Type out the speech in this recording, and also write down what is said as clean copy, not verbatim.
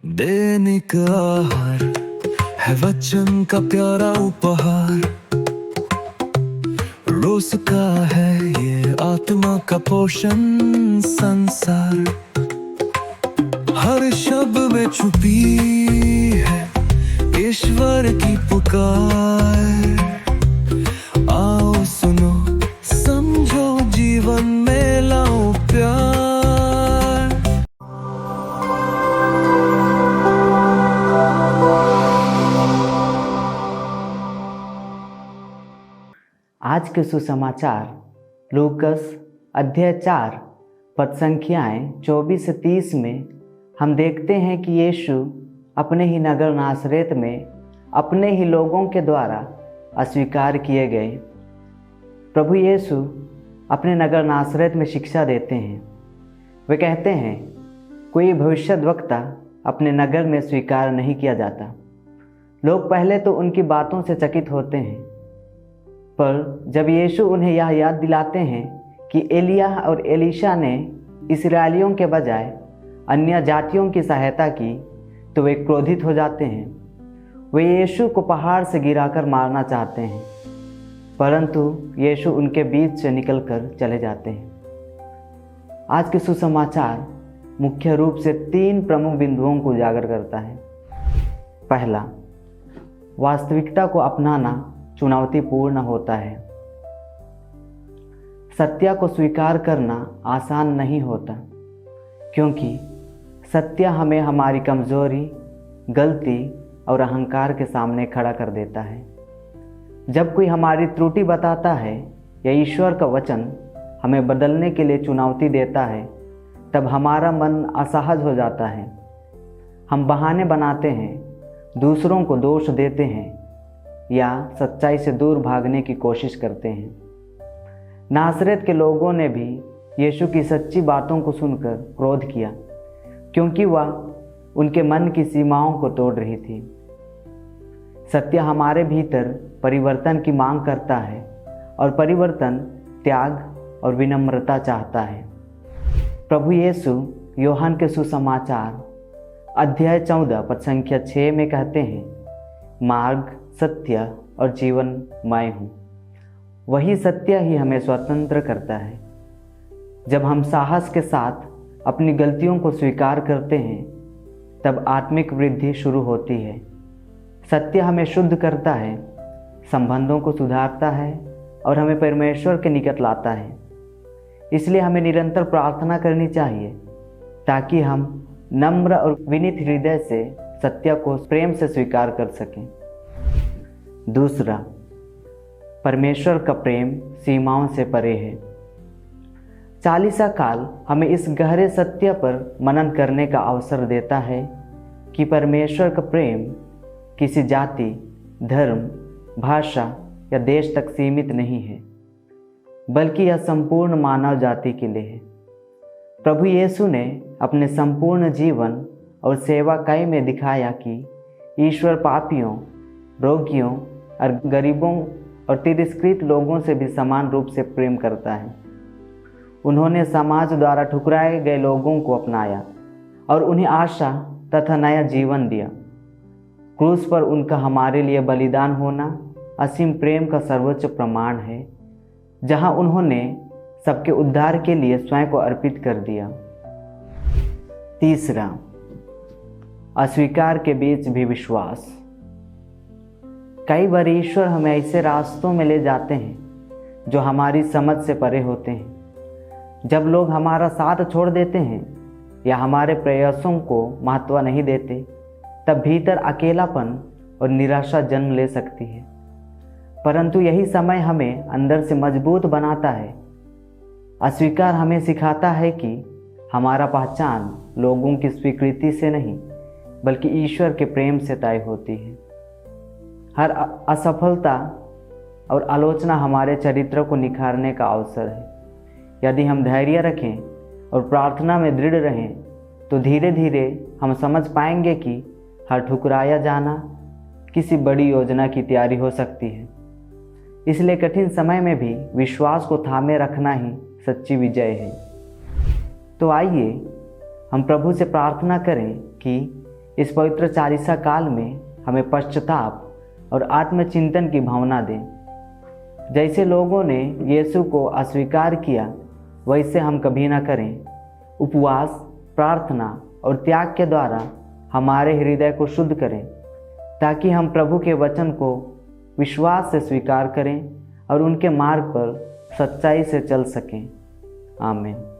दैनिक आहार है वचन का प्यारा उपहार। रोज का है ये आत्मा का पोषण संसार। हर शब्द में छुपी है ईश्वर की पुकार। आओ सुनो समझो जीवन में लाओ प्यार। आज के सुसमाचार लूकस अध्याय 4 पद संख्याएं 24 से 30 में हम देखते हैं कि यीशु अपने ही नगर नासरेत में अपने ही लोगों के द्वारा अस्वीकार किए गए। प्रभु यीशु अपने नगर नासरेत में शिक्षा देते हैं। वे कहते हैं कोई भविष्यद्वक्ता अपने नगर में स्वीकार नहीं किया जाता। लोग पहले तो उनकी बातों से चकित होते हैं, पर जब यीशु उन्हें यह याद दिलाते हैं कि एलिय्याह और एलीशा ने इस्राएलियों के बजाय अन्य जातियों की सहायता की, तो वे क्रोधित हो जाते हैं। वे यीशु को पहाड़ से गिराकर मारना चाहते हैं, परंतु यीशु उनके बीच से निकलकर चले जाते हैं। आज के सुसमाचार मुख्य रूप से 3 प्रमुख बिंदुओं को उजागर करता है। पहला, वास्तविकता को अपनाना चुनौतीपूर्ण होता है। सत्य को स्वीकार करना आसान नहीं होता, क्योंकि सत्य हमें हमारी कमजोरी, गलती और अहंकार के सामने खड़ा कर देता है। जब कोई हमारी त्रुटि बताता है या ईश्वर का वचन हमें बदलने के लिए चुनौती देता है, तब हमारा मन असहज हो जाता है। हम बहाने बनाते हैं, दूसरों को दोष देते हैं या सच्चाई से दूर भागने की कोशिश करते हैं। नासरत के लोगों ने भी यीशु की सच्ची बातों को सुनकर क्रोध किया, क्योंकि वह उनके मन की सीमाओं को तोड़ रही थी। सत्य हमारे भीतर परिवर्तन की मांग करता है, और परिवर्तन त्याग और विनम्रता चाहता है। प्रभु यीशु यूहन्ना के सुसमाचार अध्याय 14 पद संख्या 6 में कहते हैं, मार्ग, सत्य और जीवन मैं हूँ। वही सत्य ही हमें स्वतंत्र करता है। जब हम साहस के साथ अपनी गलतियों को स्वीकार करते हैं, तब आत्मिक वृद्धि शुरू होती है। सत्य हमें शुद्ध करता है, संबंधों को सुधारता है और हमें परमेश्वर के निकट लाता है। इसलिए हमें निरंतर प्रार्थना करनी चाहिए, ताकि हम नम्र और विनीत हृदय से सत्य को प्रेम से स्वीकार कर सकें। दूसरा, परमेश्वर का प्रेम सीमाओं से परे है। 40 काल हमें इस गहरे सत्य पर मनन करने का अवसर देता है कि परमेश्वर का प्रेम किसी जाति, धर्म, भाषा या देश तक सीमित नहीं है, बल्कि यह संपूर्ण मानव जाति के लिए है। प्रभु यीशु ने अपने संपूर्ण जीवन और सेवा काई में दिखाया कि ईश्वर पापियों, रोगियों और गरीबों और तिरस्कृत लोगों से भी समान रूप से प्रेम करता है। उन्होंने समाज द्वारा ठुकराए गए लोगों को अपनाया और उन्हें आशा तथा नया जीवन दिया। क्रूस पर उनका हमारे लिए बलिदान होना असीम प्रेम का सर्वोच्च प्रमाण है, जहां उन्होंने सबके उद्धार के लिए स्वयं को अर्पित कर दिया। तीसरा, अस्वीकार के बीच भी विश्वास। कई बार ईश्वर हमें ऐसे रास्तों में ले जाते हैं जो हमारी समझ से परे होते हैं। जब लोग हमारा साथ छोड़ देते हैं या हमारे प्रयासों को महत्व नहीं देते, तब भीतर अकेलापन और निराशा जन्म ले सकती है। परंतु यही समय हमें अंदर से मजबूत बनाता है। अस्वीकार हमें सिखाता है कि हमारा पहचान लोगों की स्वीकृति से नहीं, बल्कि ईश्वर के प्रेम से तय होती है। हर असफलता और आलोचना हमारे चरित्र को निखारने का अवसर है। यदि हम धैर्य रखें और प्रार्थना में दृढ़ रहें, तो धीरे धीरे हम समझ पाएंगे कि हर ठुकराया जाना किसी बड़ी योजना की तैयारी हो सकती है। इसलिए कठिन समय में भी विश्वास को थामे रखना ही सच्ची विजय है। तो आइए हम प्रभु से प्रार्थना करें कि इस पवित्र चालीसा काल में हमें पश्चाताप और आत्मचिंतन की भावना दें। जैसे लोगों ने यीशु को अस्वीकार किया वैसे हम कभी ना करें। उपवास, प्रार्थना और त्याग के द्वारा हमारे हृदय को शुद्ध करें ताकि हम प्रभु के वचन को विश्वास से स्वीकार करें और उनके मार्ग पर सच्चाई से चल सकें। आमीन।